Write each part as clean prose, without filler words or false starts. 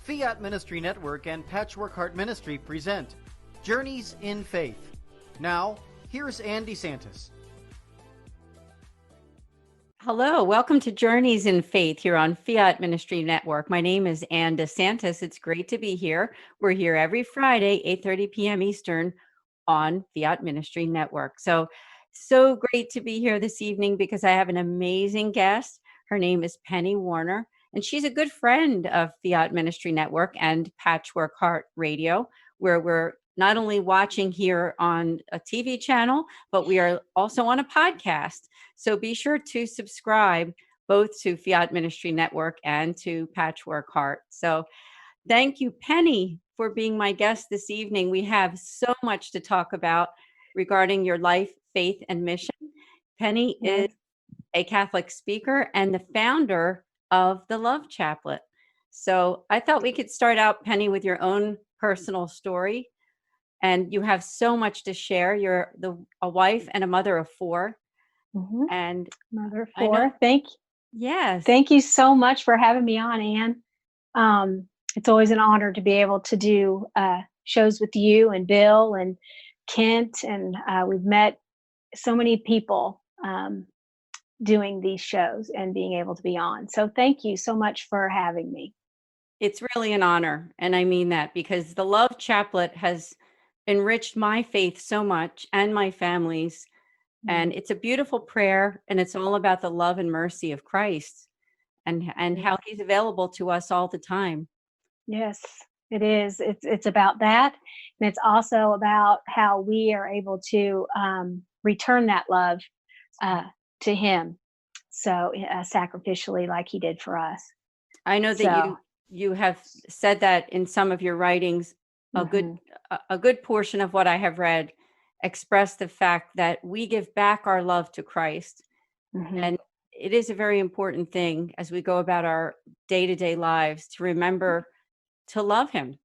Fiat Ministry Network and Patchwork Heart Ministry present Journeys in Faith. Now, here's Anne DeSantis. Hello, welcome to Journeys in Faith here on Fiat Ministry Network. My name is Anne DeSantis. It's great to be here. We're here every Friday, 8:30 p.m. Eastern on Fiat Ministry Network. So great to be here this evening because I have an amazing guest. Her name is Penni Warner, and she's a good friend of Fiat Ministry Network and Patchwork Heart Radio, where we're not only watching here on a TV channel, but we are also on a podcast. So be sure to subscribe both to Fiat Ministry Network and to Patchwork Heart. So thank you, Penni, for being my guest this evening. We have so much to talk about regarding your life, faith, and mission. Penni is a Catholic speaker and the founder of the Love Chaplet. So I thought we could start out, Penni, with your own personal story. And you have so much to share. You're a wife and a mother of four. Mm-hmm. And mother of four. Thank you. Yes. Thank you so much for having me on, Anne. It's always an honor to be able to do shows with you and Bill and Kent. And we've met so many people doing these shows and being able to be on. So thank you so much for having me. It's really an honor. And I mean that because the Love Chaplet has enriched my faith so much and my family's. And it's a beautiful prayer, and it's all about the love and mercy of Christ and how he's available to us all the time. Yes, it is. It's about that. And it's also about how we are able to return that love to him. So sacrificially, like he did for us. I know that you have said that in some of your writings. A good portion of what I have read express the fact that we give back our love to Christ. And it is a very important thing as we go about our day-to-day lives to remember to love him.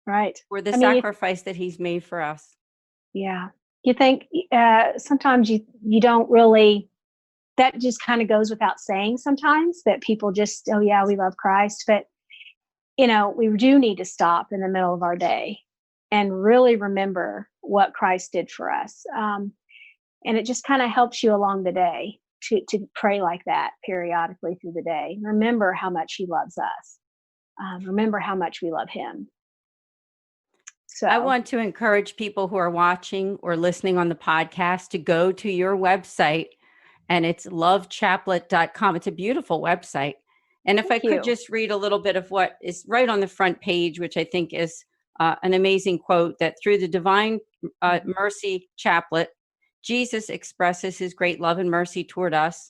Right. For the sacrifice that he's made for us. Yeah. You think sometimes you don't really, that just kind of goes without saying sometimes, that people just, oh yeah, we love Christ. But we do need to stop in the middle of our day and really remember what Christ did for us. And it just kind of helps you along the day to pray like that periodically through the day. Remember how much he loves us. Remember how much we love him. So I want to encourage people who are watching or listening on the podcast to go to your website, and it's lovechaplet.com. It's a beautiful website. And if I could just read a little bit of what is right on the front page, which I think is an amazing quote, that through the Divine Mercy Chaplet, Jesus expresses his great love and mercy toward us.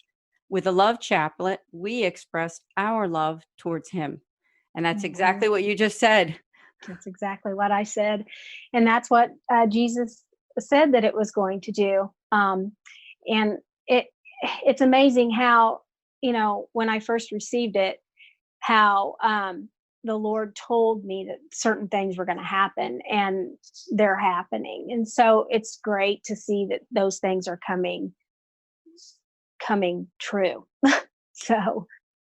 With the Love Chaplet, we express our love towards him. And that's exactly what you just said. That's exactly what I said. And that's what Jesus said that it was going to do. And it's amazing how, when I first received it, how the Lord told me that certain things were going to happen, and they're happening. And so it's great to see that those things are coming true. So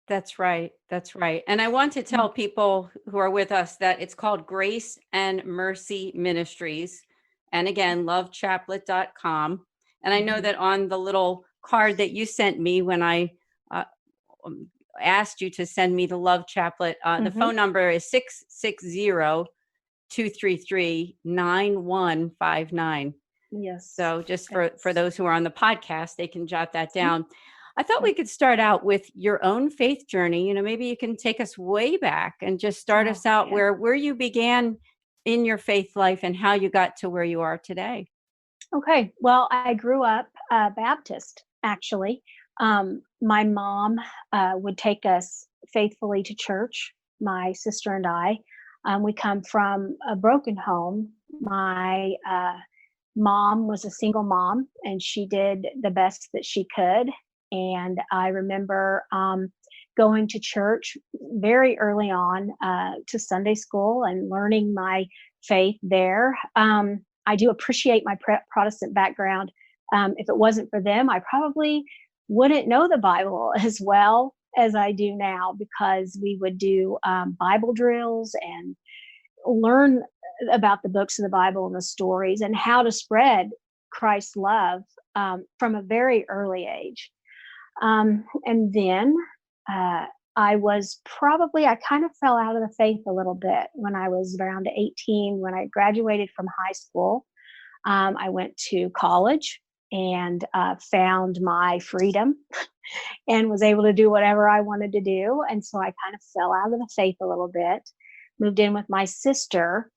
that's right. That's right. And I want to tell people who are with us that it's called Grace and Mercy Ministries. And again, lovechaplet.com. And I know that on the little card that you sent me when I asked you to send me the Love Chaplet, the phone number is 660-233-9159. Yes. So just for those who are on the podcast, they can jot that down. I thought we could start out with your own faith journey. Maybe you can take us way back and just start us out where you began in your faith life and how you got to where you are today. Okay. Well, I grew up Baptist, actually. My mom would take us faithfully to church, my sister and I. We come from a broken home. My mom was a single mom, and she did the best that she could. And I remember going to church very early on to Sunday school and learning my faith there. I do appreciate my Protestant background. If it wasn't for them, I probably wouldn't know the Bible as well as I do now, because we would do Bible drills and learn about the books of the Bible and the stories and how to spread Christ's love from a very early age. And then I kind of fell out of the faith a little bit when I was around 18. When I graduated from high school, I went to college and found my freedom and was able to do whatever I wanted to do. And so I kind of fell out of the faith a little bit, moved in with my sister.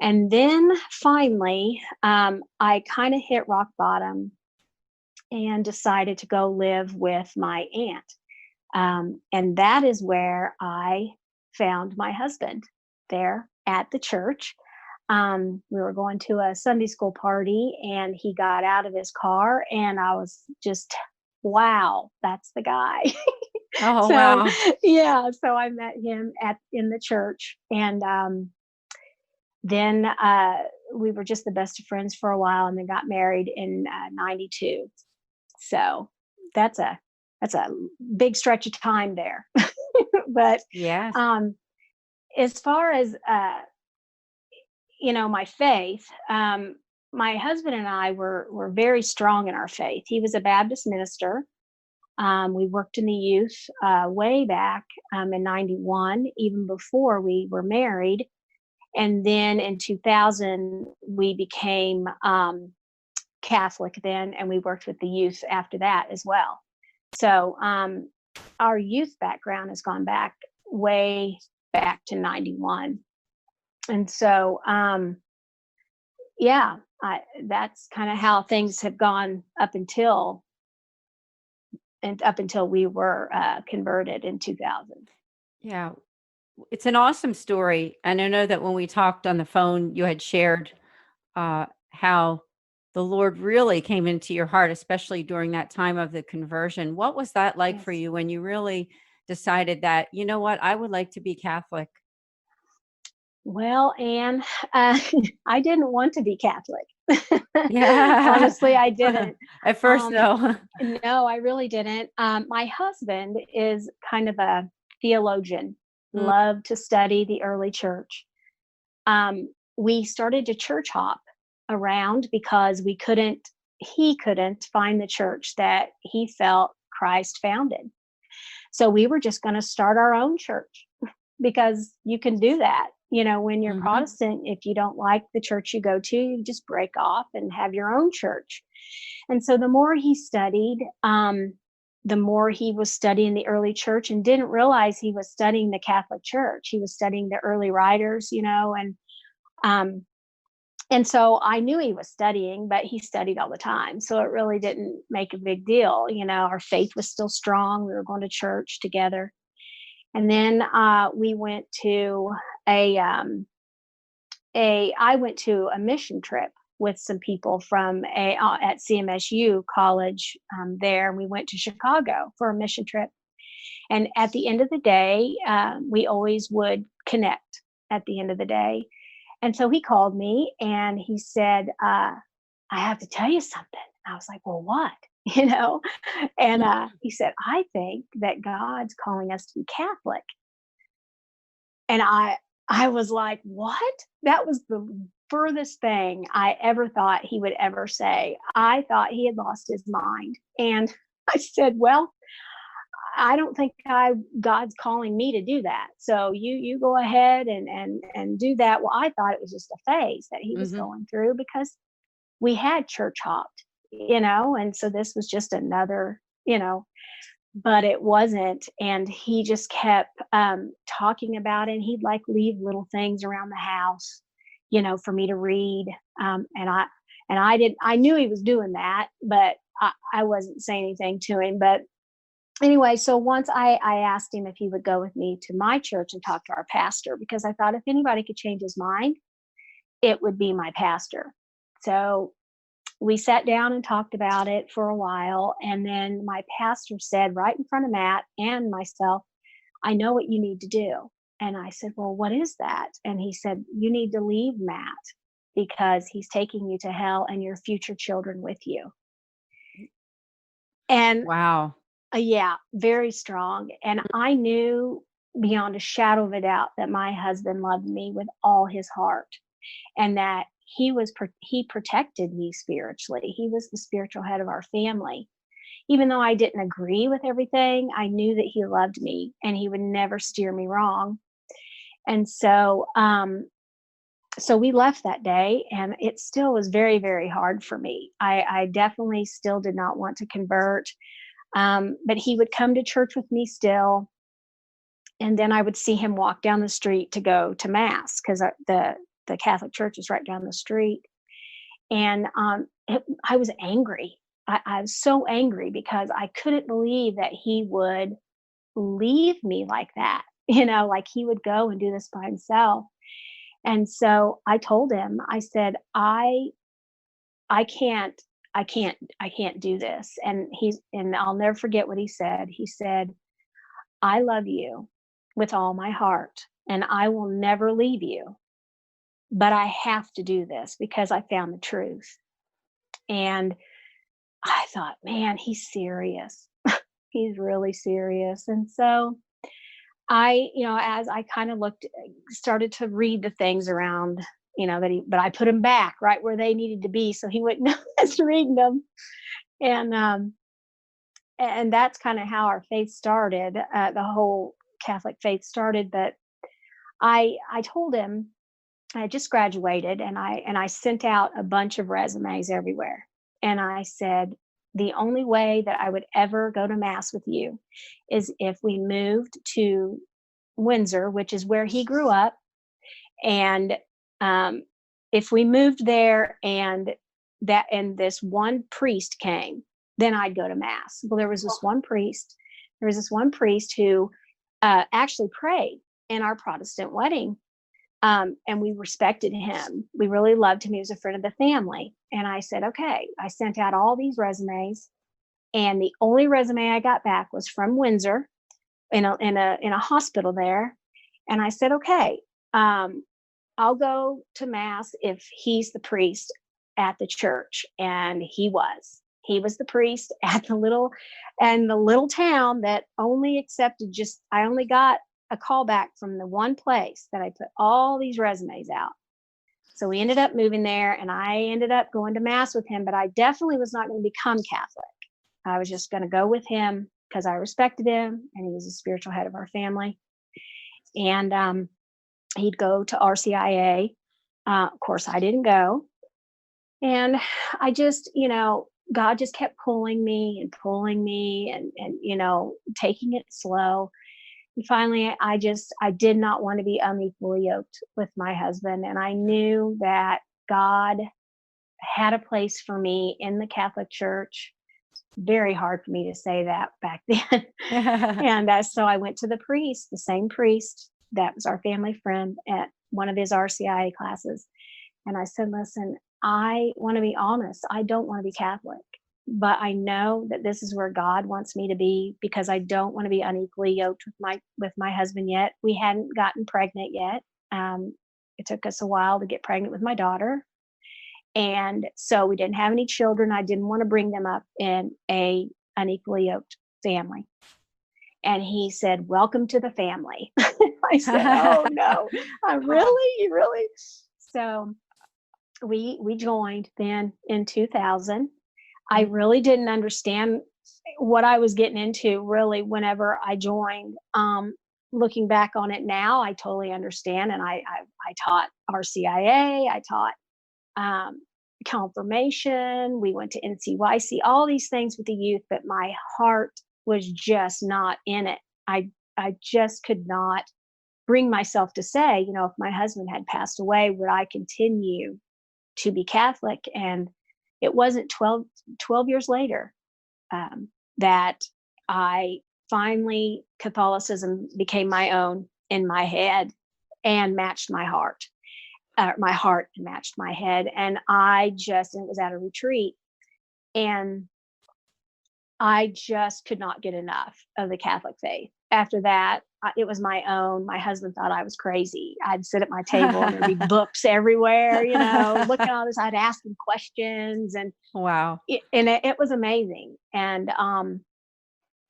And then finally, I kind of hit rock bottom and decided to go live with my aunt. And that is where I found my husband, there at the church. We were going to a Sunday school party and he got out of his car and I was just, wow, that's the guy. Oh, So, wow. yeah, so I met him in the church, and then we were just the best of friends for a while, and then got married in '92. So that's a big stretch of time there. But Yes. as far as my faith, my husband and I were very strong in our faith. He was a Baptist minister. We worked in the youth way back in '91, even before we were married. And then in 2000, we became Catholic then, and we worked with the youth after that as well. So our youth background has gone back way back to '91. And so, that's kind of how things have gone up until we were converted in 2000. Yeah. It's an awesome story. And I know that when we talked on the phone, you had shared how the Lord really came into your heart, especially during that time of the conversion. What was that like for Yes. you when you really decided that, you know what, I would like to be Catholic? Well, Anne, I didn't want to be Catholic. Yeah. Honestly, I didn't. At first, Um, no. no, I really didn't. My husband is kind of a theologian, Mm. loved to study the early church. We started to church hop around because he couldn't find the church that he felt Christ founded. So we were just going to start our own church because you can do that. When you're Mhm. Protestant, if you don't like the church you go to, you just break off and have your own church. And so the more he studied, the more he was studying the early church and didn't realize he was studying the Catholic Church. He was studying the early writers, and so I knew he was studying, but he studied all the time. So it really didn't make a big deal. Our faith was still strong. We were going to church together. And then we went to I went to a mission trip with some people from at CMSU college there. And we went to Chicago for a mission trip. And at the end of the day, we always would connect at the end of the day. And so he called me and he said, I have to tell you something. I was like, well, what? And he said, I think that God's calling us to be Catholic. And I was like, what? That was the furthest thing I ever thought he would ever say. I thought he had lost his mind. And I said, well, I don't think God's calling me to do that. So you go ahead and do that. Well, I thought it was just a phase that he was Mhm. going through because we had church hopped, and so this was just another, but it wasn't. And he just kept talking about it. And he'd like leave little things around the house, for me to read. I knew he was doing that, but I wasn't saying anything to him. But anyway, so once I asked him if he would go with me to my church and talk to our pastor, because I thought if anybody could change his mind, it would be my pastor. So we sat down and talked about it for a while. And then my pastor said right in front of Matt and myself, I know what you need to do. And I said, well, what is that? And he said, you need to leave Matt because he's taking you to hell and your future children with you. And Wow. Yeah, very strong. And I knew beyond a shadow of a doubt that my husband loved me with all his heart, and that he protected me spiritually. He was the spiritual head of our family. Even though I didn't agree with everything, I knew that he loved me and he would never steer me wrong. And so we left that day, and it still was very, very hard for me. I definitely still did not want to convert. But he would come to church with me still. And then I would see him walk down the street to go to mass, because the Catholic church is right down the street. And I was angry. I was so angry because I couldn't believe that he would leave me like that. Like he would go and do this by himself. And so I told him, I said, I can't do this. And I'll never forget what he said. He said, I love you with all my heart, and I will never leave you, but I have to do this because I found the truth. And I thought, man, he's serious. He's really serious. And so as I kind of started to read the things around, but I put them back right where they needed to be, so he wouldn't know I was reading them. And that's kind of how our faith started. The whole Catholic faith started. But I told him I just graduated, and I sent out a bunch of resumes everywhere. And I said, the only way that I would ever go to mass with you is if we moved to Windsor, which is where he grew up. And if we moved there and this one priest came, then I'd go to mass. Well, there was this one priest who actually prayed in our Protestant wedding. And we respected him. We really loved him. He was a friend of the family. And I said, okay. I sent out all these resumes, and the only resume I got back was from Windsor in a hospital there. And I said, okay, I'll go to mass if he's the priest at the church. And he was the priest at the little town that only accepted I only got a call back from the one place that I put all these resumes out. So we ended up moving there, and I ended up going to mass with him, but I definitely was not going to become Catholic. I was just going to go with him because I respected him, and he was the spiritual head of our family. And he'd go to RCIA. Of course, I didn't go. And I just, God just kept pulling me and taking it slow. And finally, I did not want to be unequally yoked with my husband. And I knew that God had a place for me in the Catholic Church. Very hard for me to say that back then. And so I went to the same priest that was our family friend, at one of his RCIA classes. And I said, listen, I want to be honest. I don't want to be Catholic, but I know that this is where God wants me to be, because I don't want to be unequally yoked with my husband yet. We hadn't gotten pregnant yet. It took us a while to get pregnant with my daughter. And so we didn't have any children. I didn't want to bring them up in a unequally yoked family. And he said, welcome to the family. I said, oh no, really? So we joined then in 2000. I really didn't understand what I was getting into really whenever I joined. Looking back on it now, I totally understand. And I taught RCIA, I taught confirmation, we went to NCYC, all these things with the youth, but my heart was just not in it. I just could not bring myself to say, if my husband had passed away, would I continue to be Catholic? And it wasn't 12 years later that Catholicism became my own in my head and matched my heart. My heart matched my head. And it was at a retreat. And I just could not get enough of the Catholic faith. After that, it was my own. My husband thought I was crazy. I'd sit at my table and there'd be books everywhere, looking at all this. I'd ask him questions, and wow. It was amazing. And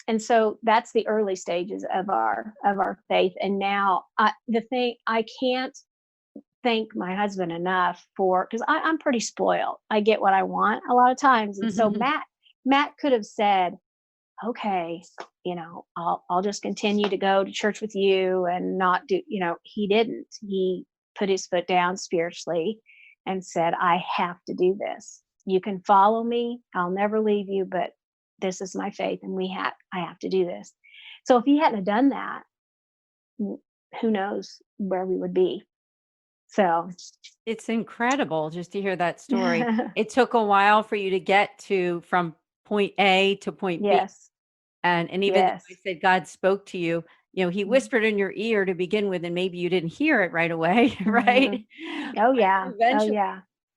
and so that's the early stages of our faith. And now I can't thank my husband enough for, because I'm pretty spoiled. I get what I want a lot of times. And so Matt could have said, okay, I'll just continue to go to church with you and not do, he didn't. He put his foot down spiritually and said, I have to do this. You can follow me. I'll never leave you, but this is my faith, and I have to do this. So if he hadn't have done that, who knows where we would be. So it's incredible just to hear that story. It took a while for you to get from point A to point B. Yes. And even though I said God spoke to you, he whispered in your ear to begin with, and maybe you didn't hear it right away, right? Oh yeah. Eventually,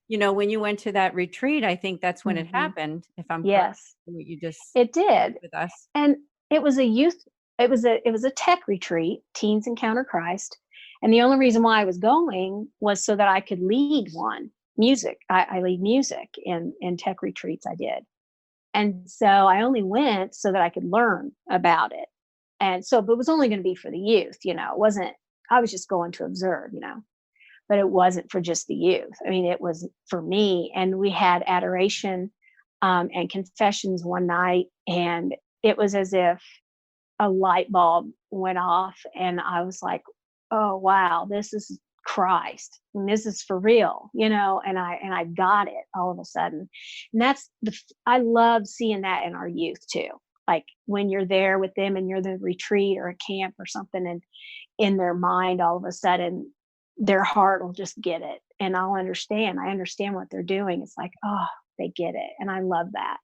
when you went to that retreat, I think that's when it happened, if I'm correct. What you just it did with us. And it was it was a tech retreat, Teens Encounter Christ. And the only reason why I was going was so that I could lead music. I lead music in tech retreats I did. And so I only went so that I could learn about it. And so, but it was only going to be for the youth, it wasn't, I was just going to observe, but it wasn't for just the youth. I mean, it was for me. And we had adoration and confessions one night, and it was as if a light bulb went off, and I was like, oh, wow, this is Christ, and this is for real, and I got it all of a sudden. And that's I love seeing that in our youth too. Like when you're there with them and you're the retreat or a camp or something, and in their mind, all of a sudden their heart will just get it. And I understand what they're doing. It's like, oh, they get it. And I love that.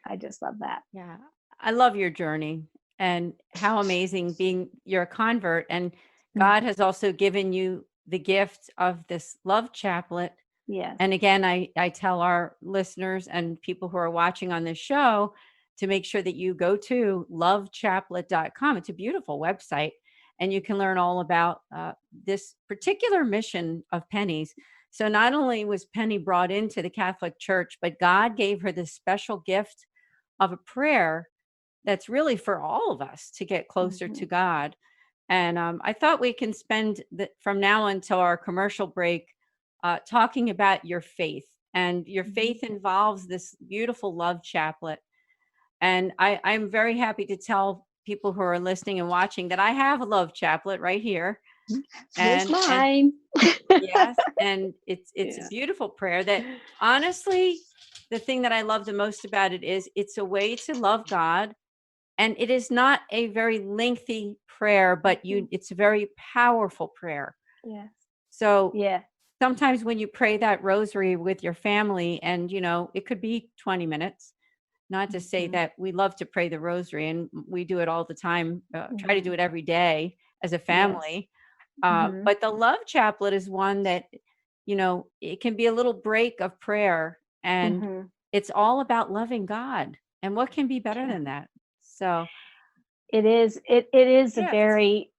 I just love that. Yeah. I love your journey and how amazing you're a convert, and God has also given you the gift of this love chaplet. Yes. And again, I tell our listeners and people who are watching on this show to make sure that you go to lovechaplet.com. It's a beautiful website, and you can learn all about this particular mission of Penni's. So not only was Penni brought into the Catholic Church, but God gave her this special gift of a prayer that's really for all of us to get closer to God. And I thought we can spend from now until our commercial break talking about your faith. And your faith involves this beautiful love chaplet. And I'm very happy to tell people who are listening and watching that I have a love chaplet right here. Here's mine. Yes, and it's a beautiful prayer that, honestly, the thing that I love the most about it is it's a way to love God. And it is not a very lengthy prayer, but it's a very powerful prayer. Yes. So sometimes when you pray that rosary with your family, and it could be 20 minutes, not to say that we love to pray the rosary, and we do it all the time, try to do it every day as a family. But the love chaplet is one that, it can be a little break of prayer, and it's all about loving God. And what can be better than that? So it is a very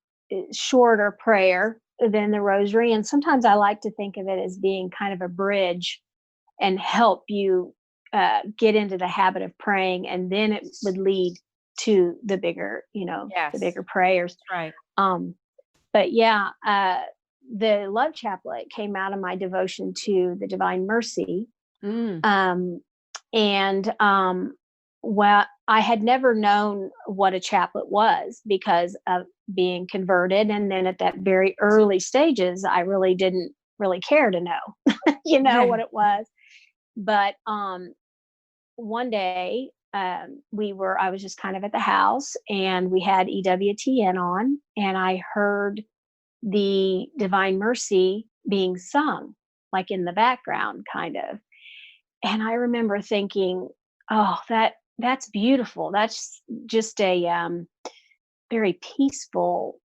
shorter prayer than the rosary. And sometimes I like to think of it as being kind of a bridge and help you get into the habit of praying. And then it would lead to the bigger, the bigger prayers. Right. But the love chaplet came out of my devotion to the Divine Mercy. Well, I had never known what a chaplet was because of being converted. And then at that very early stages, I really didn't really care to know, what it was. But one day I was just kind of at the house, and we had EWTN on, and I heard the Divine Mercy being sung, like in the background kind of. And I remember thinking, oh, that's beautiful. That's just a very peaceful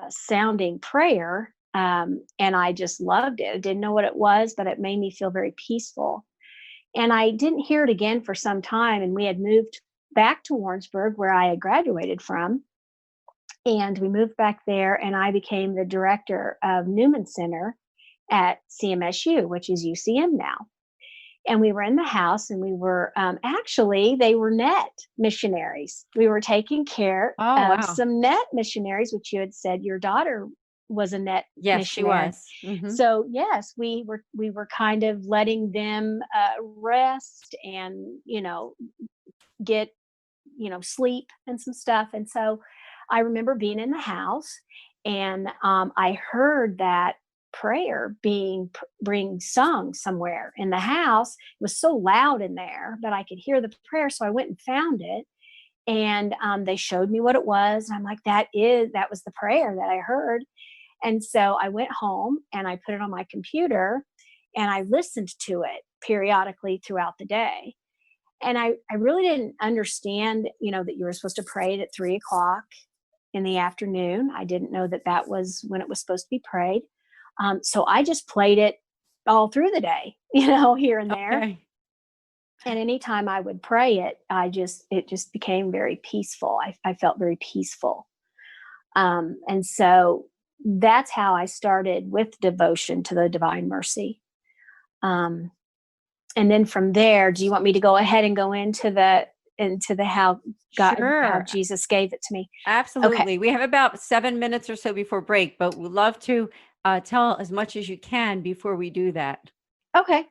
sounding prayer. And I just loved it. I didn't know what it was, but it made me feel very peaceful. And I didn't hear it again for some time. And we had moved back to Warrensburg, where I had graduated from. And we moved back there, and I became the director of Newman Center at CMSU, which is UCM now. And we were in the house, and we were actually, they were net missionaries. We were taking care Oh, of wow. some net missionaries, which you had said your daughter was a net Yes, she missionary. was. Hmm. So yes, we were kind of letting them rest and, get, sleep and some stuff. And so I remember being in the house, and I heard that prayer being sung somewhere in the house. It was so loud in there that I could hear the prayer. So I went and found it, and they showed me what it was. And I'm like, that was the prayer that I heard. And so I went home and I put it on my computer, and I listened to it periodically throughout the day. And I really didn't understand, that you were supposed to pray it at 3 o'clock in the afternoon. I didn't know that that was when it was supposed to be prayed. So I just played it all through the day, here and there. Okay. And anytime I would pray it, it just became very peaceful. I felt very peaceful. And so that's how I started with devotion to the divine mercy. And then from there, do you want me to go ahead and go into the how how Sure. Jesus gave it to me? Absolutely. We have about 7 minutes or so before break, but we'd love to tell as much as you can before we do that. Okay.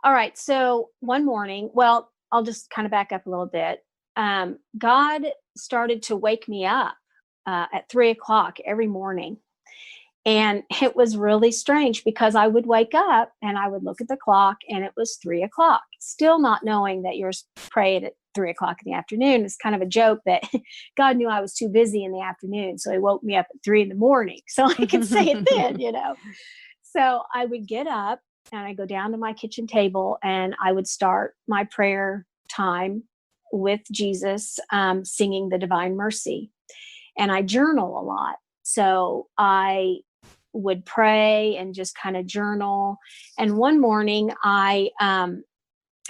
All right. So one morning, well, I'll just kind of back up a little bit. God started to wake me up at 3 o'clock every morning. And it was really strange because I would wake up and I would look at the clock, and it was 3 o'clock, still not knowing that you're praying at 3 o'clock in the afternoon. It's kind of a joke that God knew I was too busy in the afternoon. So he woke me up at 3 in the morning so I could say it then. So I would get up and I go down to my kitchen table, and I would start my prayer time with Jesus, singing the Divine Mercy. And I journal a lot. So I would pray and just kind of journal. And one morning I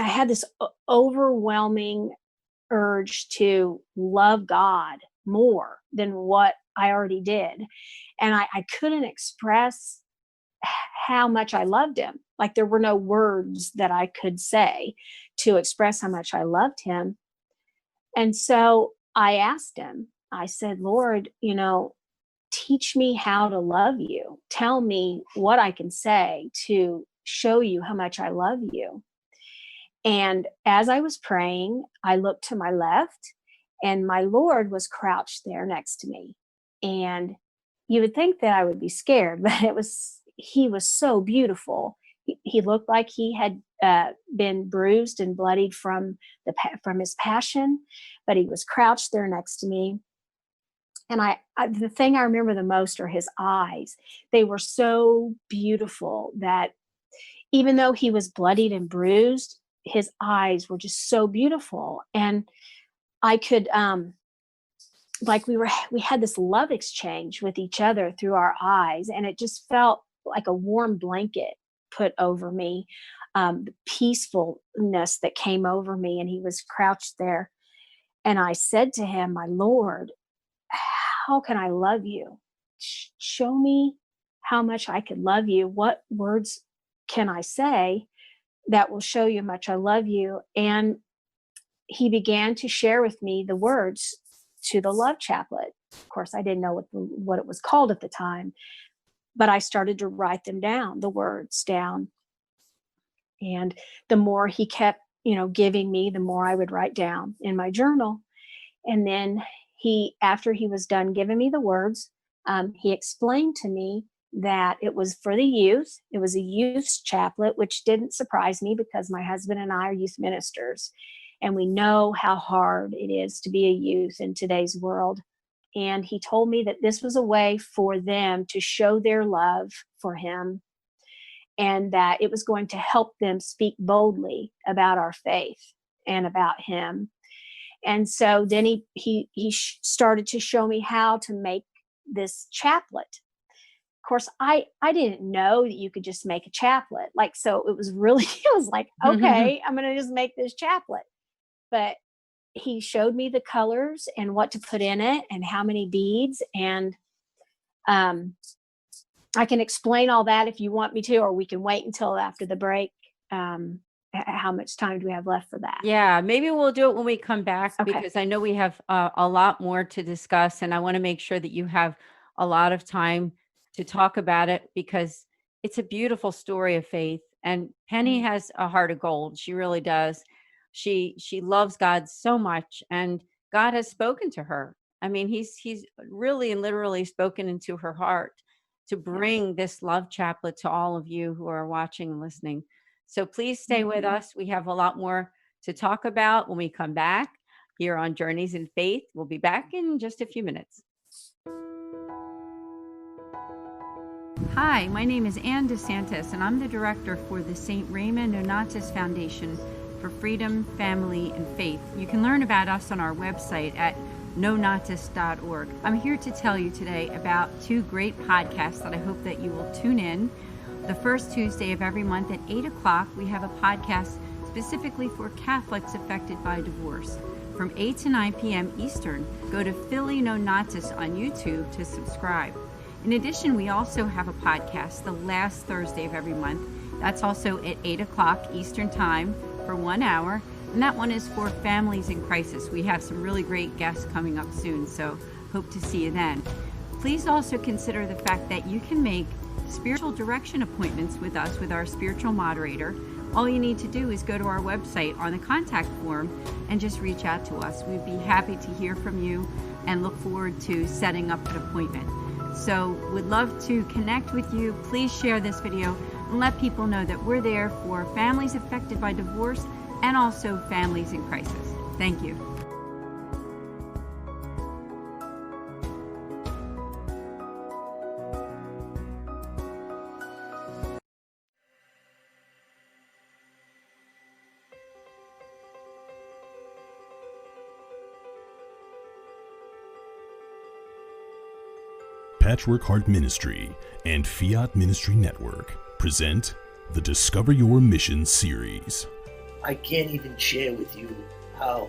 had this overwhelming urge to love God more than what I already did. And I couldn't express how much I loved him. Like there were no words that I could say to express how much I loved him. And so I asked him, I said, Lord, teach me how to love you. Tell me what I can say to show you how much I love you. And as I was praying, I looked to my left, and my Lord was crouched there next to me. And you would think that I would be scared, but he was so beautiful. He looked like he had been bruised and bloodied from his passion, but he was crouched there next to me. And the thing I remember the most are his eyes. They were so beautiful that even though he was bloodied and bruised, his eyes were just so beautiful. And I could, we had this love exchange with each other through our eyes. And it just felt like a warm blanket put over me, the peacefulness that came over me. And he was crouched there. And I said to him, my Lord, how can I love you? Show me how much I could love you. What words can I say that will show you how much I love you? And he began to share with me the words to the love chaplet. Of course, I didn't know what it was called at the time, but I started to write them down, the words down. And the more he kept, giving me, the more I would write down in my journal. And then after he was done giving me the words, he explained to me that it was for the youth. It was a youth chaplet, which didn't surprise me because my husband and I are youth ministers, and we know how hard it is to be a youth in today's world. And he told me that this was a way for them to show their love for him, and that it was going to help them speak boldly about our faith and about him. And so then he started to show me how to make this chaplet. Of course, I didn't know that you could just make a chaplet. So it was really, it was like, okay, I'm going to just make this chaplet. But he showed me the colors and what to put in it and how many beads. And I can explain all that if you want me to, or we can wait until after the break. how much time do we have left for that? Yeah, maybe we'll do it when we come back Okay. because I know we have a lot more to discuss, and I want to make sure that you have a lot of time to talk about it because it's a beautiful story of faith. And Penny has a heart of gold. She really does. She loves God so much, and God has spoken to her. I mean, he's really and literally spoken into her heart to bring this love chaplet to all of you who are watching and listening. So please stay with us. We have a lot more to talk about when we come back here on Journeys in Faith. We'll be back in just a few minutes. Hi, my name is Anne DeSantis, and I'm the director for the St. Raymond Nonatus Foundation for Freedom, Family, and Faith. You can learn about us on our website at nonatus.org. I'm here to tell you today about two great podcasts that I hope that you will tune in. The first Tuesday of every month at 8 o'clock, we have a podcast specifically for Catholics affected by divorce. From 8 to 9 p.m. Eastern, go to Philly Nonatus on YouTube to subscribe. In addition, we also have a podcast the last Thursday of every month. That's also at 8 o'clock Eastern Time for 1 hour. And that one is for families in crisis. We have some really great guests coming up soon, so hope to see you then. Please also consider the fact that you can make spiritual direction appointments with us, with our spiritual moderator. All you need to do is go to our website on the contact form and just reach out to us. We'd be happy to hear from you and look forward to setting up an appointment. So we'd love to connect with you. Please share this video and let people know that we're there for families affected by divorce and also families in crisis. Thank you. Patchwork Heart Ministry and Fiat Ministry Network present the Discover Your Mission series. I can't even share with you how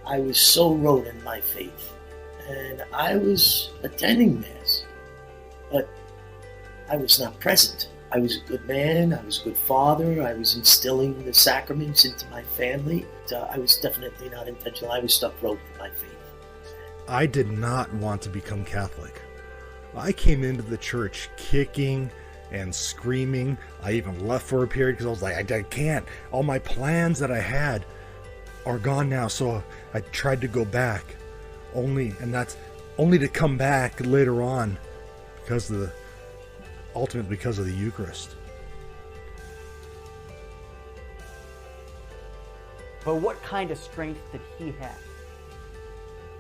I was so rooted in my faith. And I was attending Mass, but I was not present. I was a good man, I was a good father, I was instilling the sacraments into my family. I was definitely not intentional. I was stuck rooted in my faith. I did not want to become Catholic. I came into the church kicking and screaming. I even left for a period because I was like, I can't. All my plans that I had are gone now. So I tried to go back, only to come back later on ultimately because of the Eucharist. But what kind of strength did he have?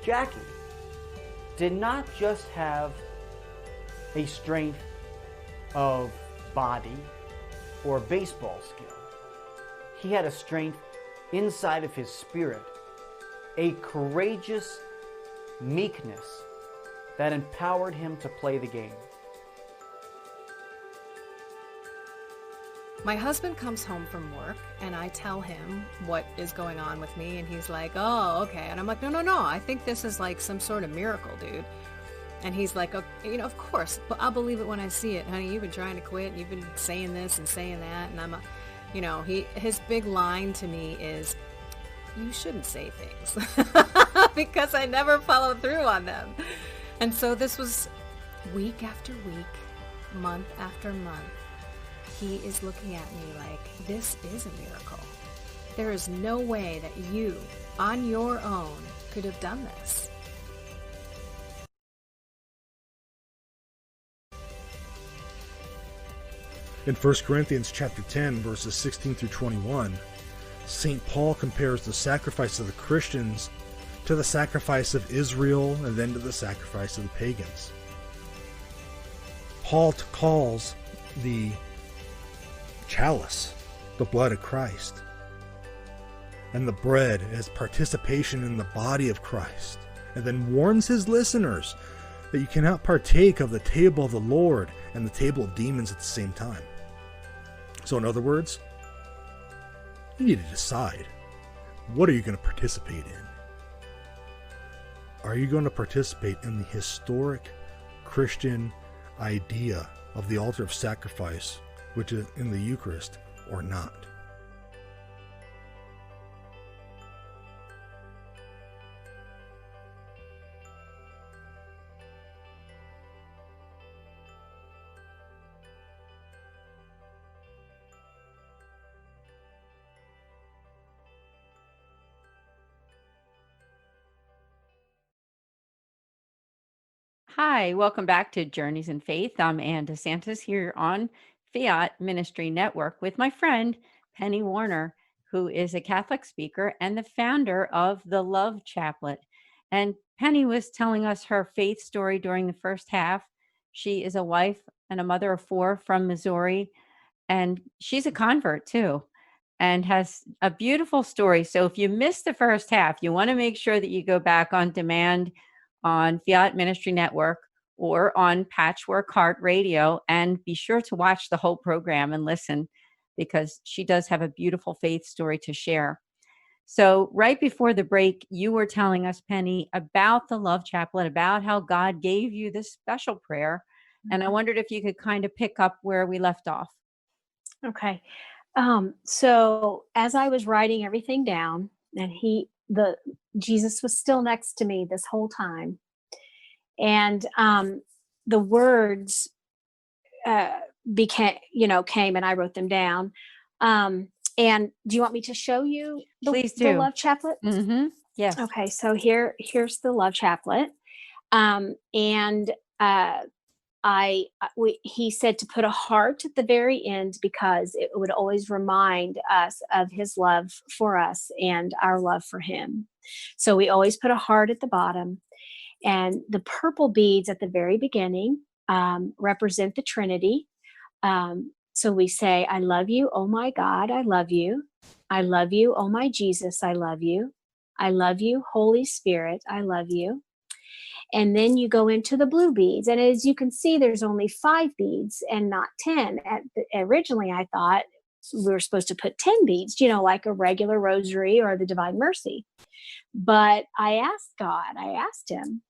Jackie did not just have a strength of body or baseball skill. He had a strength inside of his spirit, a courageous meekness that empowered him to play the game. My husband comes home from work and I tell him what is going on with me and he's like, oh, okay. And I'm like, no, I think this is like some sort of miracle, dude. And he's like, oh, of course, but I'll believe it when I see it. Honey, you've been trying to quit and you've been saying this and saying that. And I'm, his big line to me is, you shouldn't say things because I never follow through on them. And so this was week after week, month after month. He is looking at me like, this is a miracle. There is no way that you, on your own, could have done this. In 1 Corinthians chapter 10, verses 16 through 21, St. Paul compares the sacrifice of the Christians to the sacrifice of Israel and then to the sacrifice of the pagans. Paul calls the chalice the blood of Christ and the bread as participation in the body of Christ, and then warns his listeners that you cannot partake of the table of the Lord and the table of demons at the same time. So in other words, you need to decide, what are you going to participate in? Are you going to participate in the historic Christian idea of the altar of sacrifice, which is in the Eucharist, or not? Hi, welcome back to Journeys in Faith. I'm Anne DeSantis here on Fiat Ministry Network with my friend Penni Warner, who is a Catholic speaker and the founder of the Love Chaplet. And Penni was telling us her faith story during the first half. She is a wife and a mother of 4 from Missouri, and she's a convert too, and has a beautiful story. So if you missed the first half, you want to make sure that you go back on demand on Fiat Ministry Network or on Patchwork Heart Radio, and be sure to watch the whole program and listen, because she does have a beautiful faith story to share. So right before the break, you were telling us, Penni, about the Love Chaplet, about how God gave you this special prayer. And I wondered if you could kind of pick up where we left off. Okay. So as I was writing everything down, and Jesus was still next to me this whole time, and the words came, and I wrote them down. And do you want me to show you Please the do. Love Chaplet? Mm-hmm. Yes. Okay. So here's the Love Chaplet, and he said to put a heart at the very end, because it would always remind us of his love for us and our love for him. So we always put a heart at the bottom, and the purple beads at the very beginning represent the Trinity. So we say, I love you, oh my God, I love you. I love you, oh my Jesus, I love you. I love you, Holy Spirit, I love you. And then you go into the blue beads. And as you can see, there's only 5 beads and not 10. Originally, I thought we were supposed to put 10 beads, like a regular rosary or the Divine Mercy. But I asked him,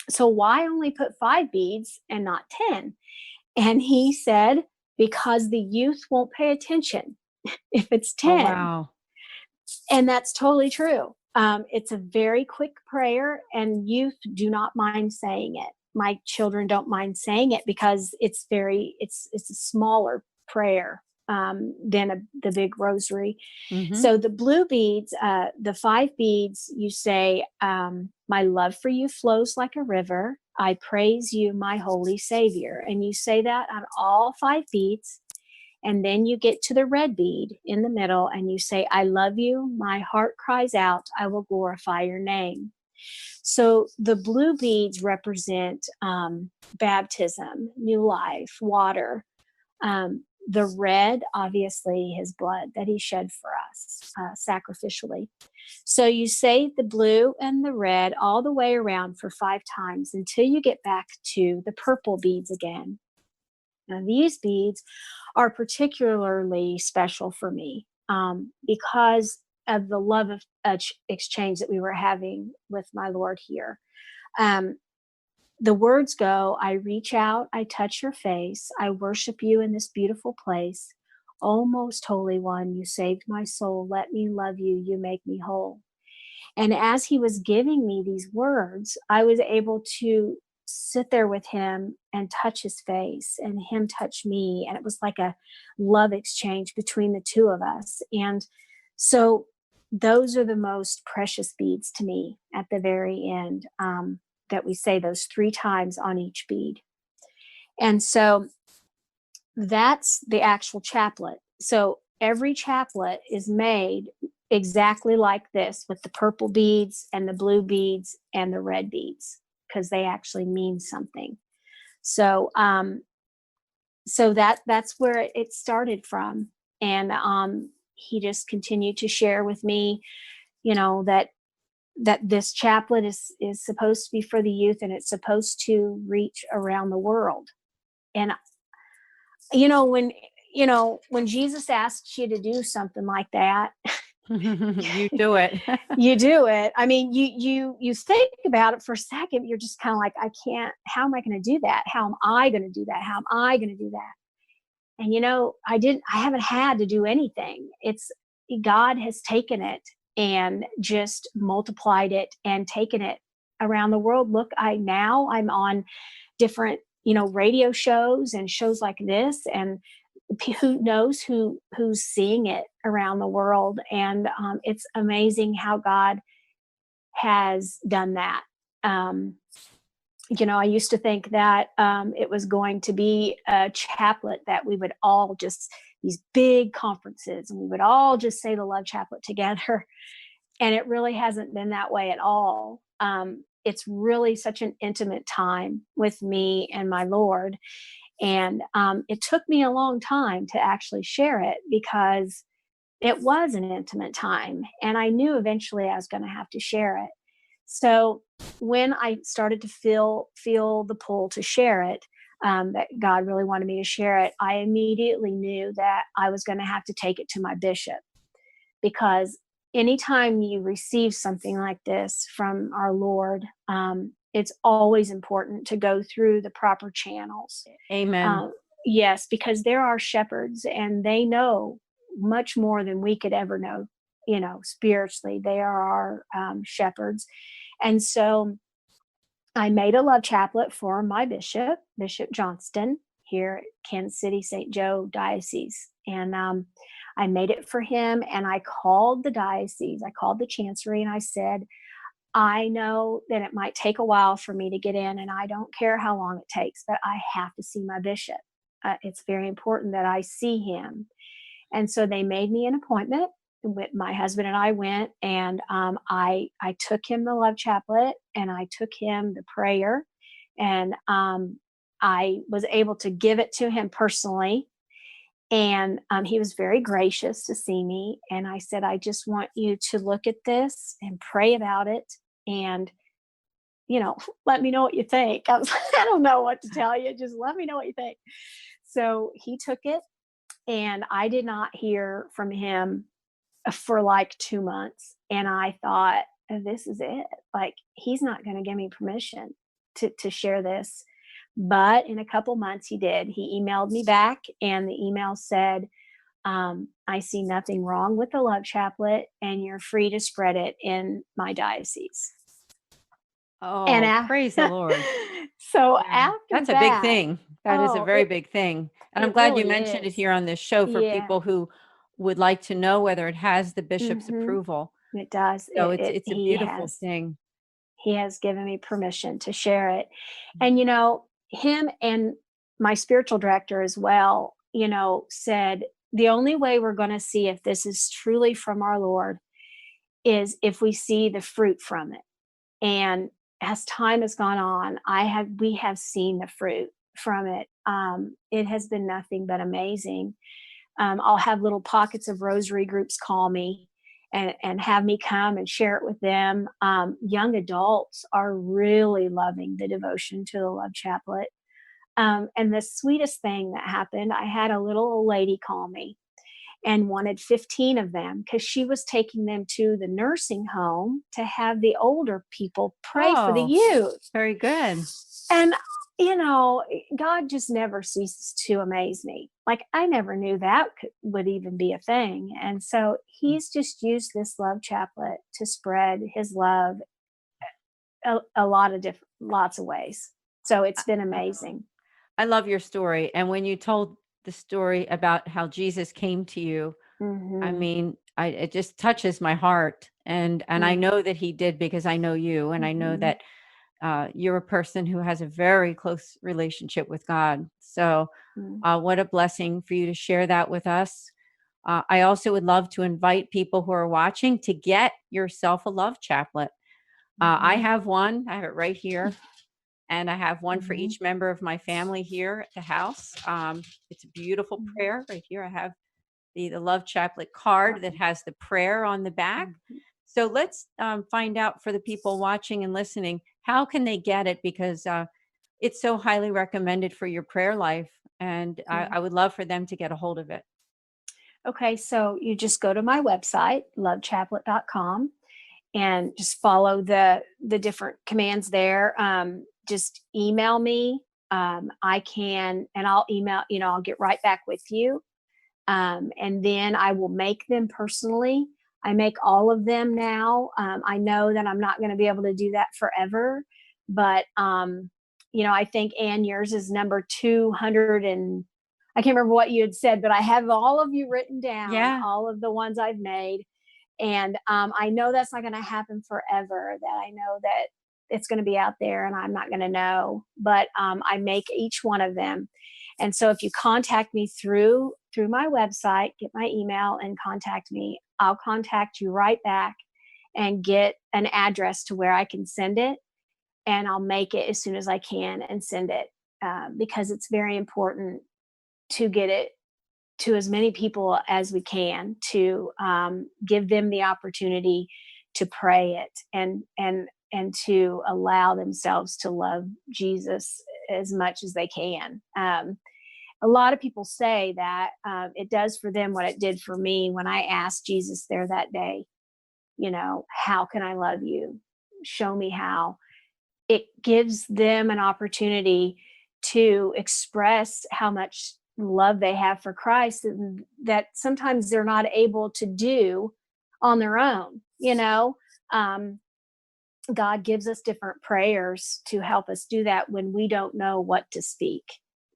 so why only put 5 beads and not 10? And he said, because the youth won't pay attention if it's 10. Oh, wow. And that's totally true. It's a very quick prayer, and youth do not mind saying it. My children don't mind saying it, because it's a smaller prayer than the big rosary. Mm-hmm. So the blue beads, the 5 beads, you say, my love for you flows like a river. I praise you, my holy Savior. And you say that on all 5 beads. And then you get to the red bead in the middle, and you say, I love you. My heart cries out. I will glorify your name. So the blue beads represent baptism, new life, water. The red, obviously, his blood that he shed for us sacrificially. So you say the blue and the red all the way around for 5 times until you get back to the purple beads again. Now, these beads are particularly special for me because of the love of exchange that we were having with my Lord here. The words go, I reach out, I touch your face, I worship you in this beautiful place. O most holy one, you saved my soul. Let me love you, you make me whole. And as he was giving me these words, I was able to sit there with him and touch his face, and him touch me. And it was like a love exchange between the two of us. And so those are the most precious beads to me at the very end, that we say those 3 times on each bead. And so that's the actual chaplet. So every chaplet is made exactly like this, with the purple beads and the blue beads and the red beads, because they actually mean something. So that's where it started from. And he just continued to share with me, that this chaplet is supposed to be for the youth, and it's supposed to reach around the world. And when Jesus asks you to do something like that, you do it. You do it. I mean, you think about it for a second. You're just kind of like, I can't. How am I going to do that? How am I going to do that? How am I going to do that? And I haven't had to do anything. It's God has taken it and just multiplied it and taken it around the world. Look, I'm on different, radio shows and shows like this, and who knows who's seeing it around the world. And it's amazing how God has done that. I used to think that it was going to be a chaplet that we would all just, these big conferences, and we would all just say the love chaplet together. And it really hasn't been that way at all. It's really such an intimate time with me and my Lord. And it took me a long time to actually share it, because it was an intimate time. And I knew eventually I was going to have to share it. So when I started to feel the pull to share it, that God really wanted me to share it, I immediately knew that I was going to have to take it to my bishop, because anytime you receive something like this from our Lord, it's always important to go through the proper channels. Amen. Yes, because there are shepherds, and they know much more than we could ever know, spiritually. They are our shepherds. And so I made a love chaplet for my bishop, Bishop Johnston, here at Kansas City, St. Joe Diocese. And I made it for him, and I called the diocese. I called the chancery, and I said, I know that it might take a while for me to get in, and I don't care how long it takes, but I have to see my bishop. It's very important that I see him. And so they made me an appointment. My husband and I went, and I took him the love chaplet, and I took him the prayer, and I was able to give it to him personally. And he was very gracious to see me. And I said, I just want you to look at this and pray about it, and let me know what you think. I don't know what to tell you. Just let me know what you think. So he took it, and I did not hear from him for like 2 months. And I thought, this is it. Like, he's not going to give me permission to share this. But in a couple months, he did. He emailed me back, and the email said, I see nothing wrong with the love chaplet, and you're free to spread it in my diocese. Oh, And praise the Lord. So Yeah. after That's that, a big thing. That is a very big thing. And I'm glad you really mentioned it is. here on this show for Yeah. people who would like to know whether it has the bishop's Mhm. approval. It does. So it's a beautiful thing. He has given me permission to share it. And, him and my spiritual director as well, said, the only way we're going to see if this is truly from our Lord is if we see the fruit from it. And as time has gone on, we have seen the fruit from it. It has been nothing but amazing. I'll have little pockets of rosary groups call me and have me come and share it with them. Young adults are really loving the devotion to the love chaplet. And the sweetest thing that happened, I had a little old lady call me and wanted 15 of them, because she was taking them to the nursing home to have the older people pray for the youth. Very good. And, God just never ceases to amaze me. Like, I never knew that would even be a thing. And so he's just used this love chaplet to spread his love lots of ways. So it's been amazing. I love your story. And when you told the story about how Jesus came to you, I mean, it just touches my heart. And I know that he did, because I know you, and I know that you're a person who has a very close relationship with God. So what a blessing for you to share that with us. I also would love to invite people who are watching to get yourself a love chaplet. I have one. I have it right here. And I have one for each member of my family here at the house. It's a beautiful prayer right here. I have the love chaplet card that has the prayer on the back. So let's find out for the people watching and listening, how can they get it? Because it's so highly recommended for your prayer life. And I would love for them to get a hold of it. Okay, so you just go to my website, lovechaplet.com, and just follow the different commands there. Just email me. I can, and I'll email, I'll get right back with you. And then I will make them personally. I make all of them now. I know that I'm not going to be able to do that forever, but, I think, Anne, yours is number 200, and I can't remember what you had said, but I have all of you written down, all of the ones I've made. And I know that's not going to happen forever, that I know that it's going to be out there and I'm not going to know, but I make each one of them. And so if you contact me through my website, get my email and contact me, I'll contact you right back and get an address to where I can send it. And I'll make it as soon as I can and send it, because it's very important to get it to as many people as we can, to give them the opportunity to pray it and to allow themselves to love Jesus as much as they can. A lot of people say that it does for them what it did for me when I asked Jesus there that day, how can I love you? Show me how. It gives them an opportunity to express how much love they have for Christ, and that sometimes they're not able to do on their own. God gives us different prayers to help us do that when we don't know what to speak,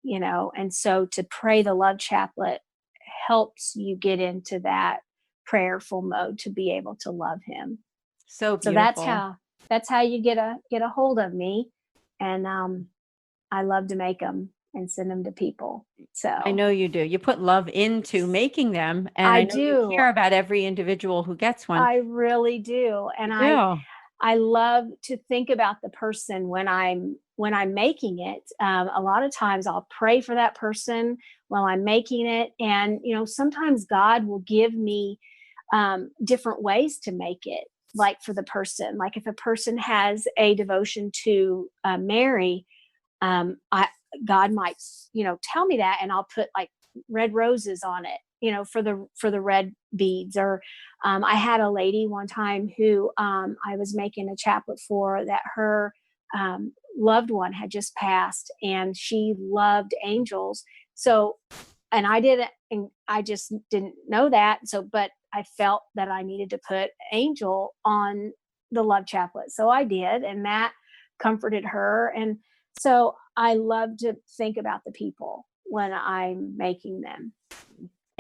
and so to pray the love chaplet helps you get into that prayerful mode to be able to love him. So beautiful. So that's how you get a hold of me. And I love to make them and send them to people. So I know you do. You put love into making them, and I I know do. You care about every individual who gets one. I really do. And I love to think about the person when I'm making it. A lot of times I'll pray for that person while I'm making it. And, sometimes God will give me different ways to make it, like for the person. Like if a person has a devotion to Mary, God might, tell me that, and I'll put like red roses on it, for the red beads. Or I had a lady one time who I was making a chaplet for, that her loved one had just passed, and she loved angels. So, and I just didn't know that. So, but I felt that I needed to put angel on the love chaplet. So I did, and that comforted her. And so I love to think about the people when I'm making them.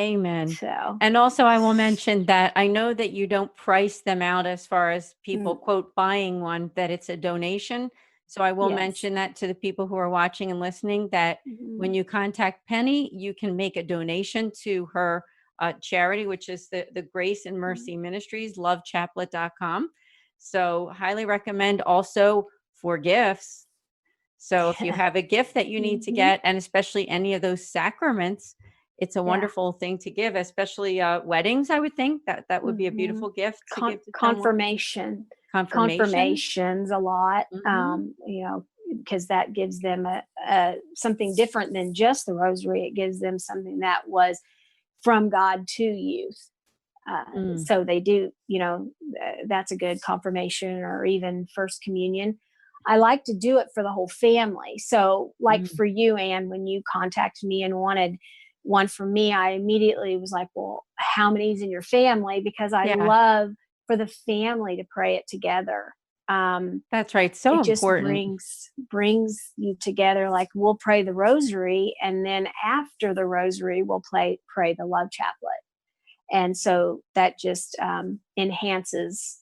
Amen. So, and also I will mention that I know that you don't price them out as far as people quote buying one, that it's a donation. So I will mention that to the people who are watching and listening, that when you contact Penny, you can make a donation to her charity, which is the Grace and Mercy Ministries, lovechaplet.com. So highly recommend also for gifts. So if you have a gift that you need to get, and especially any of those sacraments, it's a wonderful thing to give, especially weddings. I would think that would be a beautiful gift to give to confirmations a lot, because that gives them a something different than just the rosary. It gives them something that was from God to youth. So they do, that's a good confirmation, or even first communion. I like to do it for the whole family. So like for you, Anne, when you contacted me and wanted one for me, I immediately was like, well, how many's in your family? Because I love for the family to pray it together. That's right. So it just important. brings you together. Like we'll pray the rosary, and then after the rosary, we'll pray the love chaplet. And so that just enhances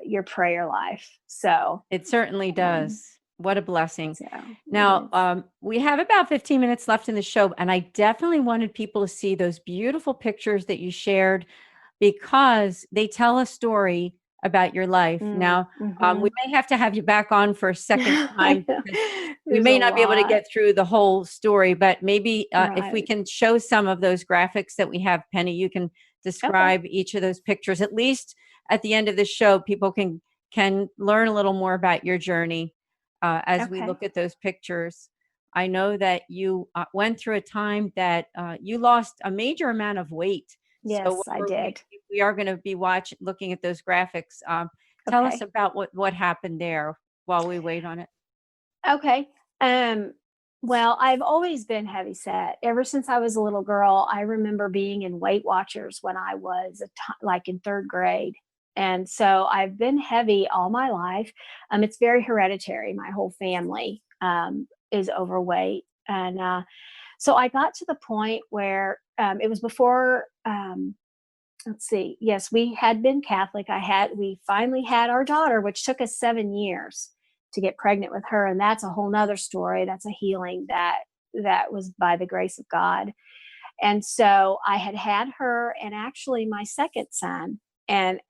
your prayer life. So it certainly does. What a blessing. So, now, we have about 15 minutes left in the show, and I definitely wanted people to see those beautiful pictures that you shared, because they tell a story about your life. Now, we may have to have you back on for a second time. We may not be able to get through the whole story, but maybe if we can show some of those graphics that we have, Penny, you can describe each of those pictures. At least at the end of the show, people can learn a little more about your journey as we look at those pictures. I know that you went through a time that you lost a major amount of weight. Yes, so I did. We are going to be looking at those graphics. Tell us about what happened there while we wait on it. Okay. Well, I've always been heavy set ever since I was a little girl. I remember being in Weight Watchers when I was like in third grade. And so I've been heavy all my life. It's very hereditary. My whole family is overweight. And so I got to the point where it was before, let's see. Yes, we had been Catholic. We finally had our daughter, which took us 7 years. to get pregnant with her. And that's a whole nother story. That's a healing that was by the grace of God. And so I had her, and actually my second son and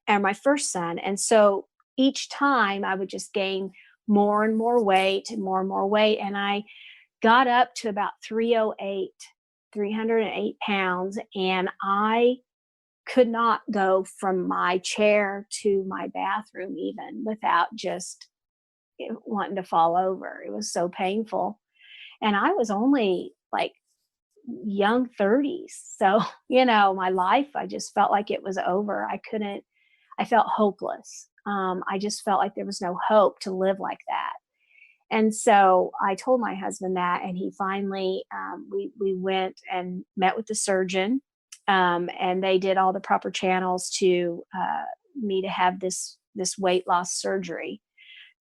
my first son. And so each time I would just gain more and more weight and more weight. And I got up to about 308 pounds. And I could not go from my chair to my bathroom even without just wanting to fall over. It was so painful. And I was only like young 30s. So, my life, I just felt like it was over. I felt hopeless. I just felt like there was no hope to live like that. And so I told my husband that, and he finally, we went and met with the surgeon, and they did all the proper channels to me to have this weight loss surgery.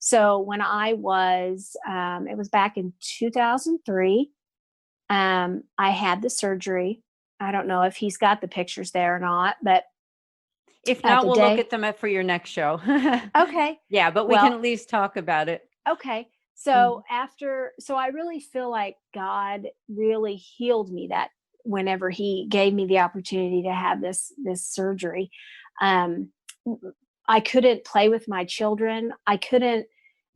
So when I was, it was back in 2003, I had the surgery. I don't know if he's got the pictures there or not, but if not, we'll look at them for your next show. Okay. Yeah, but we can at least talk about it. Okay. So so I really feel like God really healed me that whenever he gave me the opportunity to have this surgery. I couldn't play with my children. I couldn't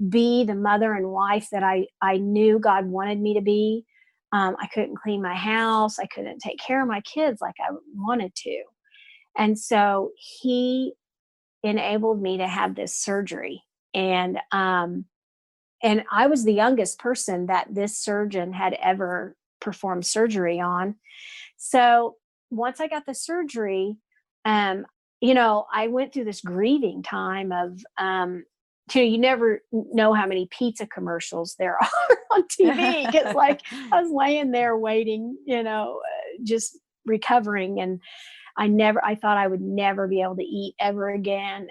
be the mother and wife that I knew God wanted me to be. I couldn't clean my house. I couldn't take care of my kids like I wanted to. And so he enabled me to have this surgery. And I was the youngest person that this surgeon had ever performed surgery on. So once I got the surgery, I went through this grieving time of, you never know how many pizza commercials there are on TV. It's like I was laying there waiting, just recovering. And I thought I would never be able to eat ever again,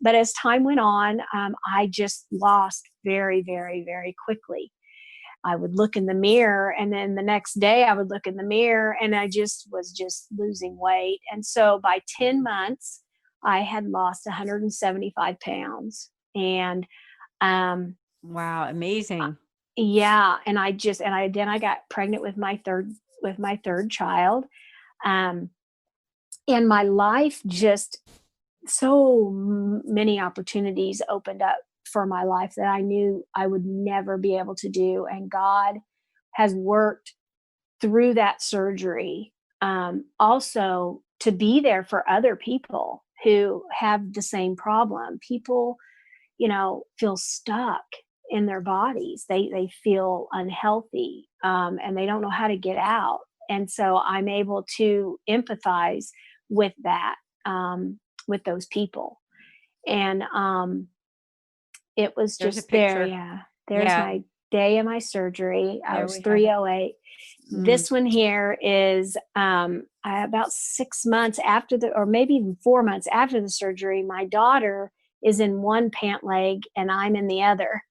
but as time went on, I just lost very, very, very quickly. I would look in the mirror, and then the next day I would look in the mirror, and I was losing weight. And so by 10 months, I had lost 175 pounds. And, wow, amazing. Yeah. And I got pregnant with my third child. And my life just, so many opportunities opened up for my life that I knew I would never be able to do. And God has worked through that surgery, also to be there for other people who have the same problem. People, feel stuck in their bodies. They feel unhealthy, and they don't know how to get out. And so I'm able to empathize with that, with those people. And it was just there. Yeah. There's my day of my surgery. I was 308. This one here is about 6 months after or maybe even 4 months after the surgery. My daughter is in one pant leg and I'm in the other.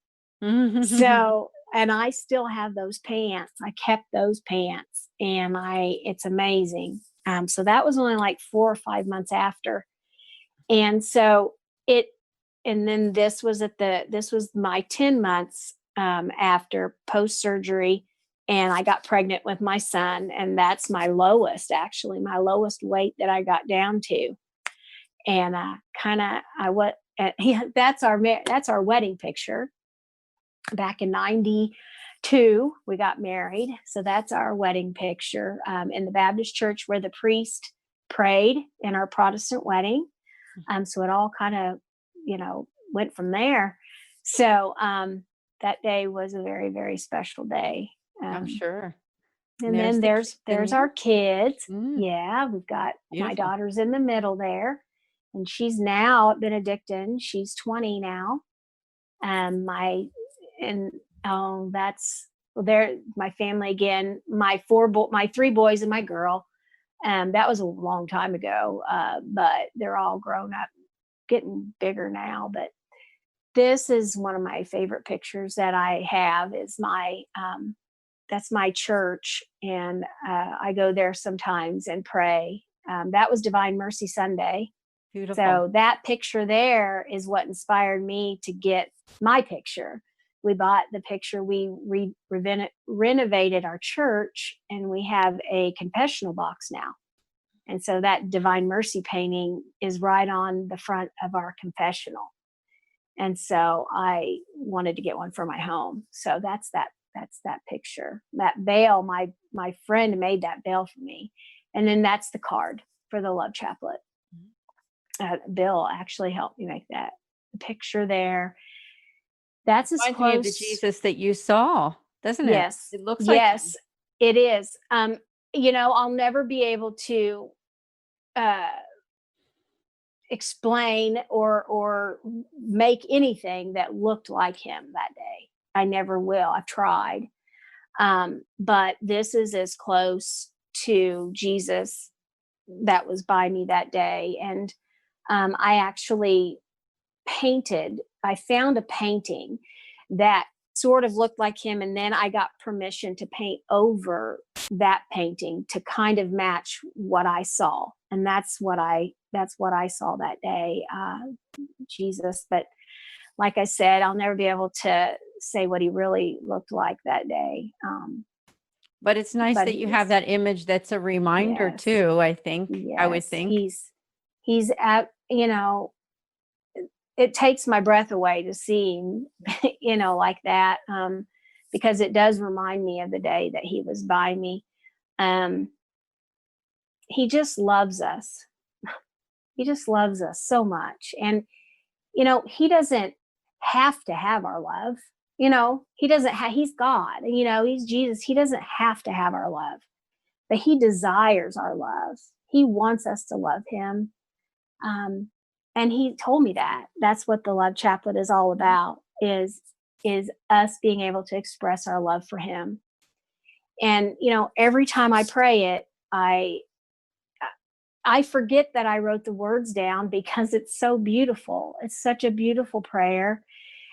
So, and I still have those pants. I kept those pants, and it's amazing. So that was only like 4 or 5 months after. And so and then this was my 10 months after post-surgery, and I got pregnant with my son, and that's my lowest weight that I got down to. And that's our wedding picture. Back in 92, we got married. So that's our wedding picture, in the Baptist church where the priest prayed in our Protestant wedding. So it all kind of, went from there. So that day was a very, very special day. I'm sure. And then there's our kids. Yeah, we've got my daughter's in the middle there, and she's now at Benedictine. She's 20 now. They're my family again. My 3 boys and my girl. That was a long time ago, but they're all grown up, getting bigger now. But this is one of my favorite pictures that I have. Is that's my church, and I go there sometimes and pray. That was Divine Mercy Sunday, Beautiful. So that picture there is what inspired me to get my picture. We bought the picture. We renovated our church, and we have a confessional box now. And so that Divine Mercy painting is right on the front of our confessional. And so I wanted to get one for my home. So that's that picture. That veil, my friend made that veil for me. And then that's the card for the love chaplet. Bill actually helped me make that. The picture there. That's as Reminds me of the close. Jesus that you saw, doesn't it? Yes. It looks like him. Yes, it is. I'll never be able to explain or make anything that looked like him that day. I never will. I've tried. But this is as close to Jesus that was by me that day. And I actually I found a painting that sort of looked like him, and then I got permission to paint over that painting to kind of match what I saw. And that's what I saw that day, Jesus. But like I said, I'll never be able to say what he really looked like that day. But it's nice that you have that image that's a reminder Yes. too, I think. Yes, I would think. He's at, it takes my breath away to see him, like that, because it does remind me of the day that he was by me. He just loves us. He just loves us so much. And, he doesn't have to have our love. He doesn't he's God, he's Jesus. He doesn't have to have our love, but he desires our love. He wants us to love him. And he told me that that's what the love chaplet is all about, is us being able to express our love for him. And, every time I pray it, I forget that I wrote the words down because it's so beautiful. It's such a beautiful prayer.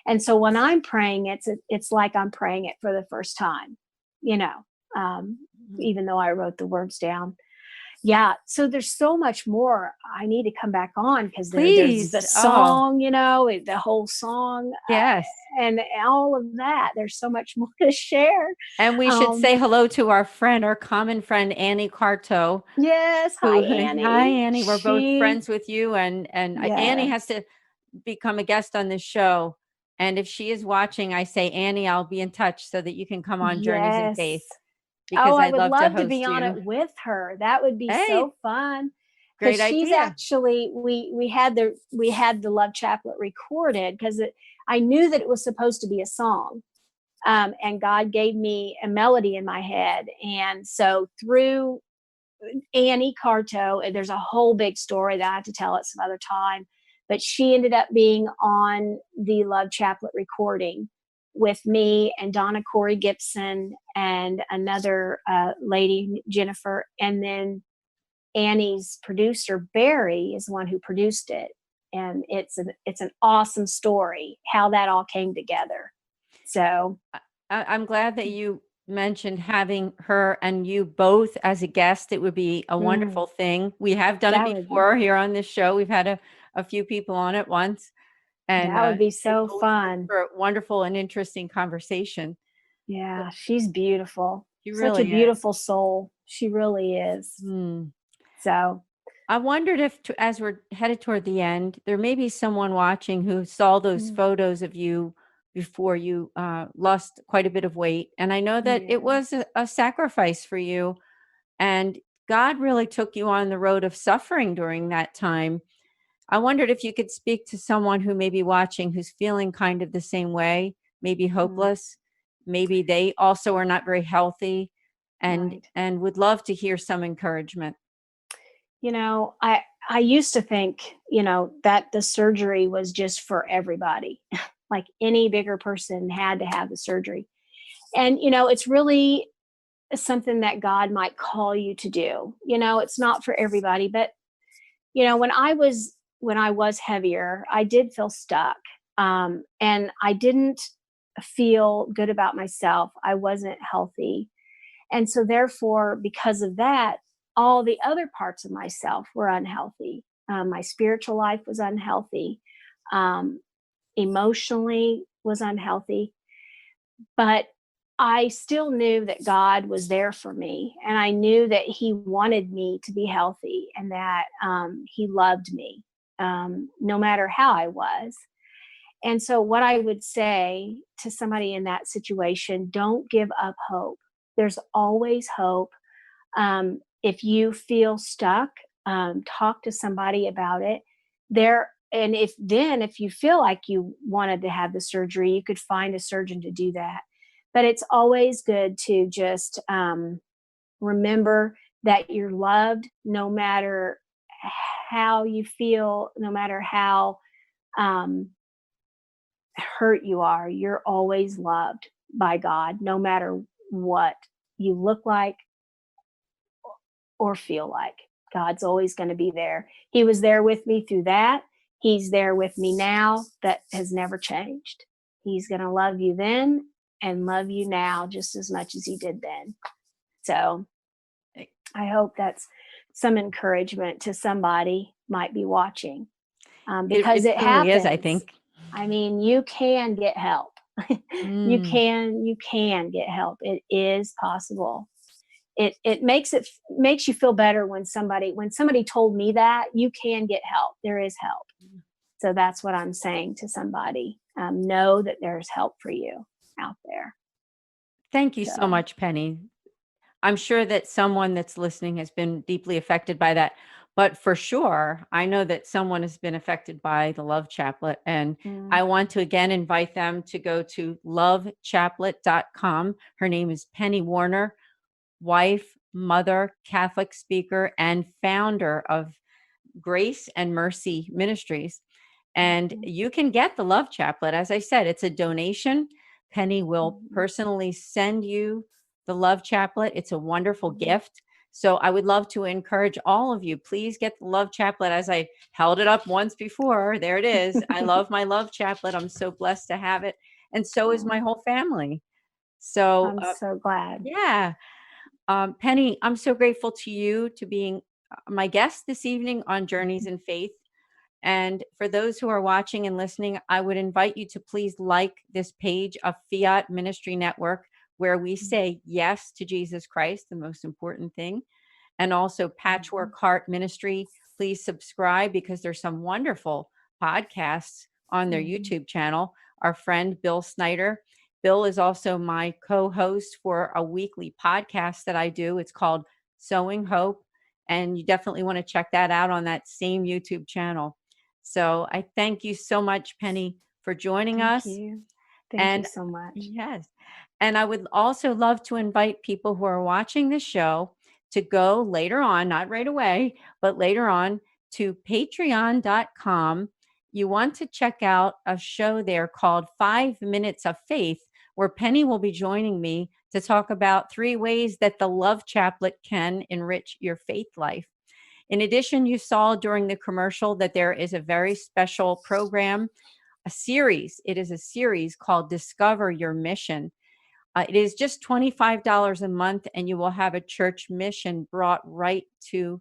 And so when I'm praying, it's like I'm praying it for the first time, even though I wrote the words down. Yeah. So there's so much more I need to come back on, because there's the song, the whole song. Yes. And all of that. There's so much more to share. And we should say hello to our common friend, Annie Carto. Yes. Hi, Annie. Hi, Annie. We're both friends with you. And Yes. Annie has to become a guest on this show. And if she is watching, I say, Annie, I'll be in touch so that you can come on Journeys in Faith. Because I would love to be on it with her. That would be so fun. Great idea. She's actually, we had the love chaplet recorded because I knew that it was supposed to be a song. And God gave me a melody in my head. And so through Annie Carto, there's a whole big story that I have to tell at some other time, but she ended up being on the love chaplet recording with me and Donna Corey Gibson and another lady, Jennifer. And then Annie's producer, Barry, is the one who produced it. And it's an awesome story, how that all came together. So I'm glad that you mentioned having her and you both as a guest. It would be a wonderful thing. We have done it before here on this show. We've had a few people on it once. And that would be so fun. For a wonderful and interesting conversation. Yeah, she's beautiful. She Such really a beautiful soul. She really is. So I wondered if, as we're headed toward the end, there may be someone watching who saw those photos of you before you lost quite a bit of weight. And I know that it was a sacrifice for you. And God really took you on the road of suffering during that time. I wondered if you could speak to someone who may be watching who's feeling kind of the same way, maybe hopeless, maybe they also are not very healthy, and would love to hear some encouragement. I used to think, that the surgery was just for everybody. Like any bigger person had to have the surgery. And, it's really something that God might call you to do. It's not for everybody, but, when I was heavier, I did feel stuck. And I didn't feel good about myself. I wasn't healthy. And so therefore, because of that, all the other parts of myself were unhealthy. My spiritual life was unhealthy. Emotionally was unhealthy. But I still knew that God was there for me. And I knew that he wanted me to be healthy and that he loved me no matter how I was. And so what I would say to somebody in that situation, don't give up hope. There's always hope. If you feel stuck, talk to somebody about it. And if you feel like you wanted to have the surgery, you could find a surgeon to do that. But it's always good to just remember that you're loved no matter how you feel, no matter how hurt you are. You're always loved by God, no matter what you look like or feel like. God's always going to be there. He was there with me through that. He's there with me now. That has never changed. He's going to love you then and love you now just as much as he did then. So I hope that's some encouragement to somebody might be watching, because it happens. Is, I think. I mean, you can get help. You can get help. It is possible. It makes you feel better when somebody told me that you can get help. There is help. So that's what I'm saying to somebody. Know that there's help for you out there. Thank you so much, Penny. I'm sure that someone that's listening has been deeply affected by that. But for sure, I know that someone has been affected by the Love Chaplet. And I want to again invite them to go to lovechaplet.com. Her name is Penni Warner, wife, mother, Catholic speaker, and founder of Grace and Mercy Ministries. And you can get the Love Chaplet. As I said, it's a donation. Penny will personally send you the Love Chaplet. It's a wonderful gift. So I would love to encourage all of you, please get the Love Chaplet. As I held it up once before, there it is. I love my Love Chaplet. I'm so blessed to have it. And so is my whole family. So I'm so glad. Yeah. Penny, I'm so grateful to you to being my guest this evening on Journeys in Faith. And for those who are watching and listening, I would invite you to please like this page of Fiat Ministry Network, where we say yes to Jesus Christ, the most important thing. And also Patchwork Heart Ministry. Please subscribe because there's some wonderful podcasts on their YouTube channel. Our friend Bill Snyder. Bill is also my co-host for a weekly podcast that I do. It's called Sowing Hope. And you definitely want to check that out on that same YouTube channel. So I thank you so much, Penny, for joining us. Thank you so much. Yes. And I would also love to invite people who are watching the show to go later on, not right away, but later on to patreon.com. You want to check out a show there called 5 Minutes of Faith, where Penny will be joining me to talk about 3 ways that the Love Chaplet can enrich your faith life. In addition, you saw during the commercial that there is a very special program, a series. It is a series called Discover Your Mission. It is just $25 a month, and you will have a church mission brought right to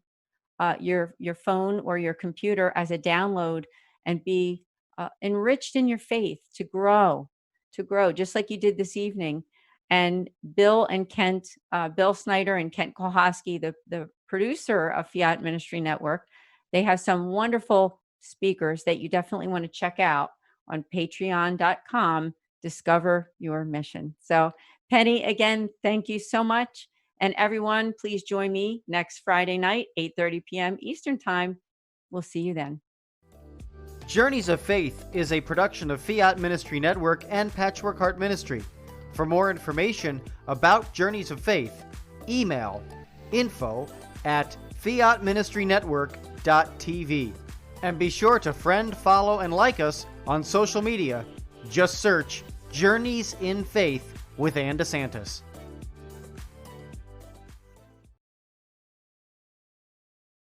your phone or your computer as a download and be enriched in your faith to grow, just like you did this evening. And Bill and Kent, Bill Snyder and Kent Kohaski, the producer of Fiat Ministry Network, they have some wonderful speakers that you definitely want to check out on patreon.com. Discover your mission. So Penny, again, thank you so much. And everyone, please join me next Friday night, 8:30 p.m. Eastern Time. We'll see you then. Journeys of Faith is a production of Fiat Ministry Network and Patchwork Heart Ministry. For more information about Journeys of Faith, email info@fiatministrynetwork.tv. And be sure to friend, follow, and like us on social media. Just search Journeys in Faith with Anne DeSantis.